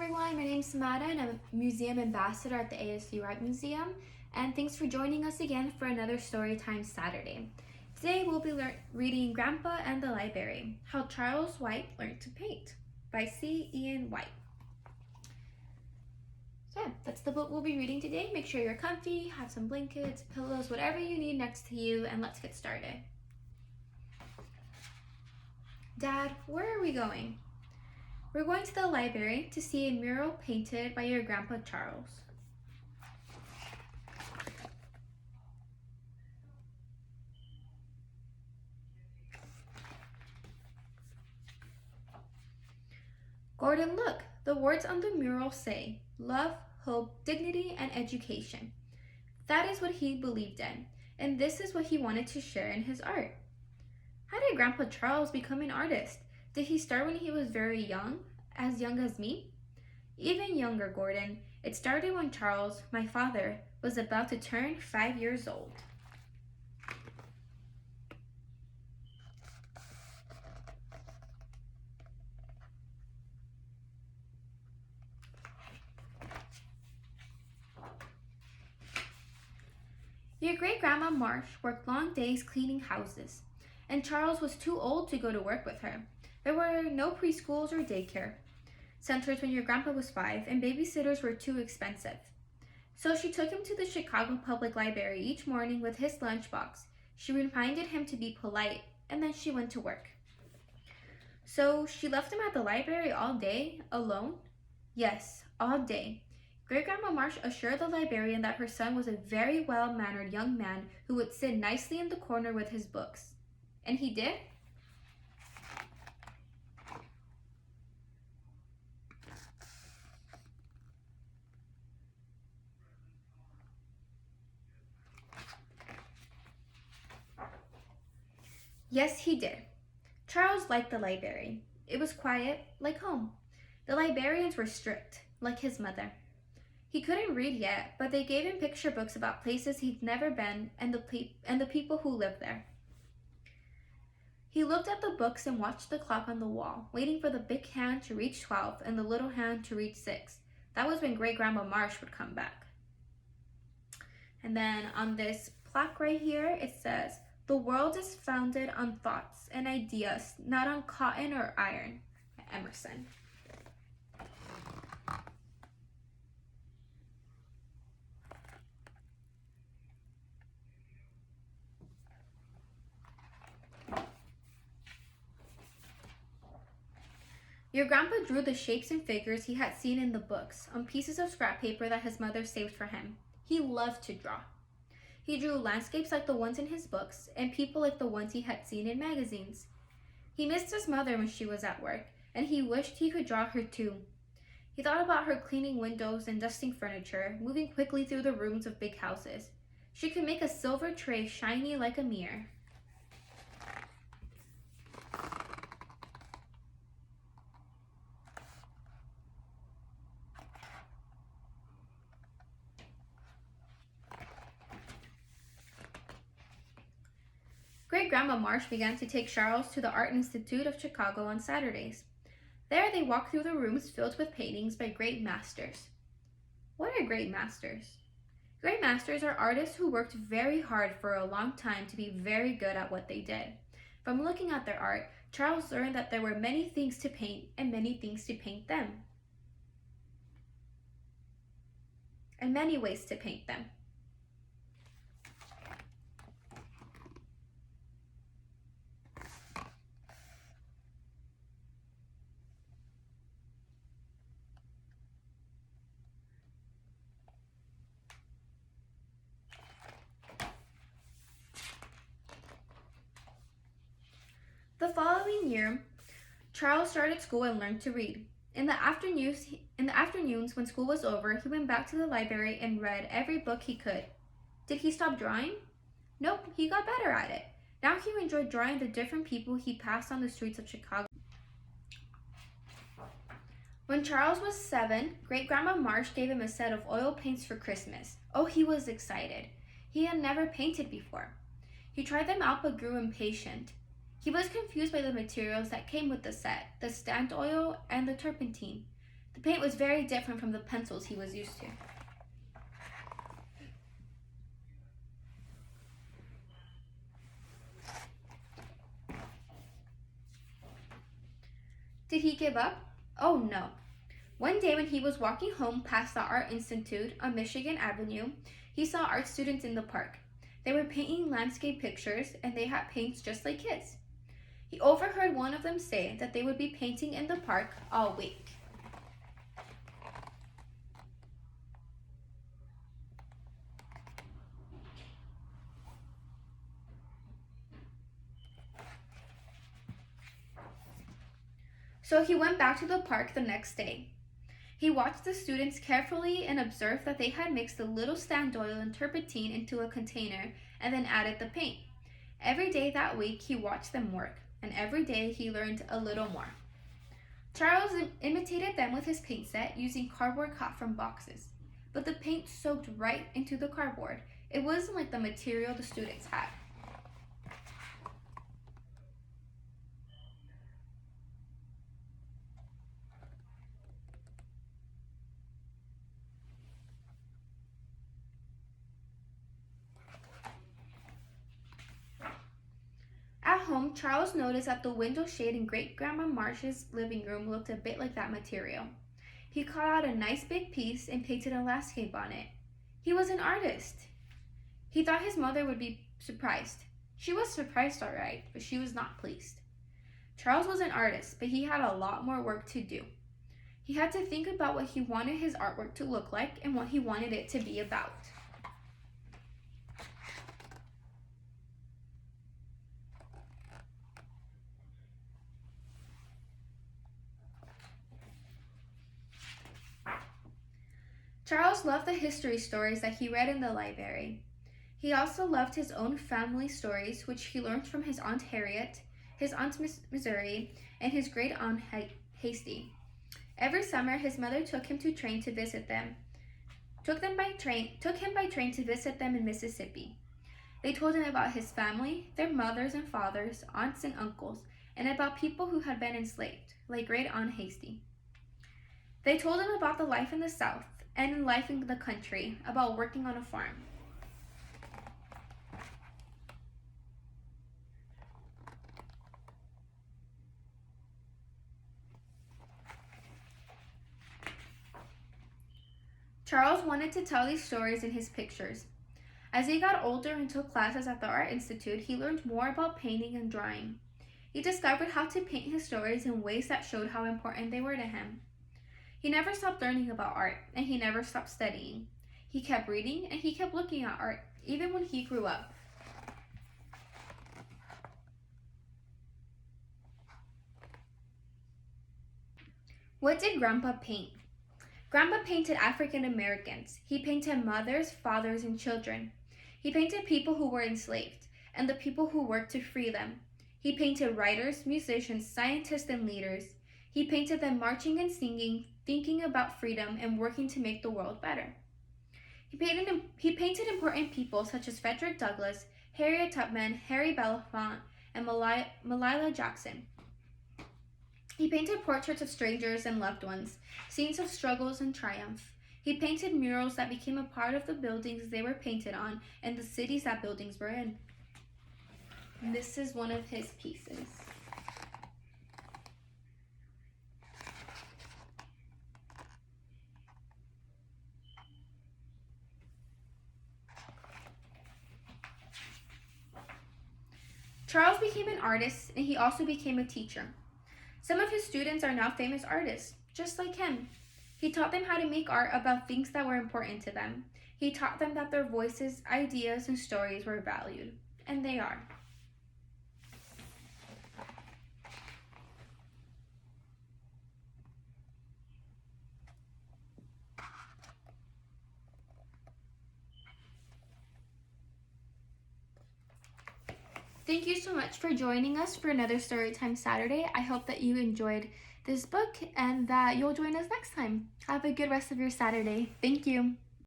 everyone, my name is Zamara and I'm a museum ambassador at the ASU Art Museum, and thanks for joining us again for another Storytime Saturday. Today we'll be reading Grandpa and the Library, How Charles White Learned to Paint by C. Ian White. So yeah, that's the book we'll be reading today. Make sure you're comfy, have some blankets, pillows, whatever you need next to you, and let's get started. Dad, where are we going? We're going to the library to see a mural painted by your Grandpa Charles. Gordon, look, the words on the mural say, love, hope, dignity, and education. That is what he believed in, and this is what he wanted to share in his art. How did Grandpa Charles become an artist? Did he start when he was very young as me? Even younger, Gordon. It started when Charles, my father, was about to turn 5 years old. Your great-grandma Marsh worked long days cleaning houses, and Charles was too old to go to work with her. There were no preschools or daycare centers when your grandpa was 5, and babysitters were too expensive. So she took him to the Chicago Public Library each morning with his lunchbox. She reminded him to be polite, and then she went to work. So she left him at the library all day, alone? Yes, all day. Great-Grandma Marsh assured the librarian that her son was a very well-mannered young man who would sit nicely in the corner with his books. And he did? Yes, he did. Charles liked the library. It was quiet, like home. The librarians were strict, like his mother. He couldn't read yet, but they gave him picture books about places he'd never been and the people who lived there. He looked at the books and watched the clock on the wall, waiting for the big hand to reach 12 and the little hand to reach 6. That was when Great-Grandma Marsh would come back. And then on this plaque right here, it says, "The world is founded on thoughts and ideas, not on cotton or iron." Emerson. Your grandpa drew the shapes and figures he had seen in the books on pieces of scrap paper that his mother saved for him. He loved to draw. He drew landscapes like the ones in his books and people like the ones he had seen in magazines. He missed his mother when she was at work, and he wished he could draw her too. He thought about her cleaning windows and dusting furniture, moving quickly through the rooms of big houses. She could make a silver tray shiny like a mirror. Great-Grandma Marsh began to take Charles to the Art Institute of Chicago on Saturdays. There they walked through the rooms filled with paintings by great masters. What are great masters? Great masters are artists who worked very hard for a long time to be very good at what they did. From looking at their art, Charles learned that there were many things to paint and many things to paint them. And many ways to paint them. The following year, Charles started school and learned to read. In the afternoons when school was over, he went back to the library and read every book he could. Did he stop drawing? Nope, he got better at it. Now he enjoyed drawing the different people he passed on the streets of Chicago. When Charles was 7, Great-Grandma Marsh gave him a set of oil paints for Christmas. Oh, he was excited. He had never painted before. He tried them out but grew impatient. He was confused by the materials that came with the set, the stand oil and the turpentine. The paint was very different from the pencils he was used to. Did he give up? Oh no. One day when he was walking home past the Art Institute on Michigan Avenue, he saw art students in the park. They were painting landscape pictures and they had paints just like his. He overheard one of them say that they would be painting in the park all week. So he went back to the park the next day. He watched the students carefully and observed that they had mixed a little sand oil and turpentine into a container and then added the paint. Every day that week he watched them work, and every day he learned a little more. Charles imitated them with his paint set using cardboard cut from boxes, but the paint soaked right into the cardboard. It wasn't like the material the students had. At home, Charles noticed that the window shade in Great-Grandma Marsh's living room looked a bit like that material. He cut out a nice big piece and painted a landscape on it. He was an artist. He thought his mother would be surprised. She was surprised, all right, but she was not pleased. Charles was an artist, but he had a lot more work to do. He had to think about what he wanted his artwork to look like and what he wanted it to be about. Charles loved the history stories that he read in the library. He also loved his own family stories, which he learned from his Aunt Harriet, his Aunt Missouri, and his great Aunt Hasty. Every summer, his mother took him by train to visit them in Mississippi. They told him about his family, their mothers and fathers, aunts and uncles, and about people who had been enslaved, like great Aunt Hasty. They told him about the life in the South and in life in the country, about working on a farm. Charles wanted to tell these stories in his pictures. As he got older and took classes at the Art Institute, he learned more about painting and drawing. He discovered how to paint his stories in ways that showed how important they were to him. He never stopped learning about art, and he never stopped studying. He kept reading, and he kept looking at art, even when he grew up. What did Grandpa paint? Grandpa painted African Americans. He painted mothers, fathers, and children. He painted people who were enslaved, and the people who worked to free them. He painted writers, musicians, scientists, and leaders. He painted them marching and singing, thinking about freedom, and working to make the world better. He painted important people such as Frederick Douglass, Harriet Tubman, Harry Belafonte, and Malila Jackson. He painted portraits of strangers and loved ones, scenes of struggles and triumph. He painted murals that became a part of the buildings they were painted on and the cities that buildings were in. This is one of his pieces. Charles became an artist, and he also became a teacher. Some of his students are now famous artists, just like him. He taught them how to make art about things that were important to them. He taught them that their voices, ideas, and stories were valued, and they are. Thank you so much for joining us for another Storytime Saturday. I hope that you enjoyed this book and that you'll join us next time. Have a good rest of your Saturday. Thank you.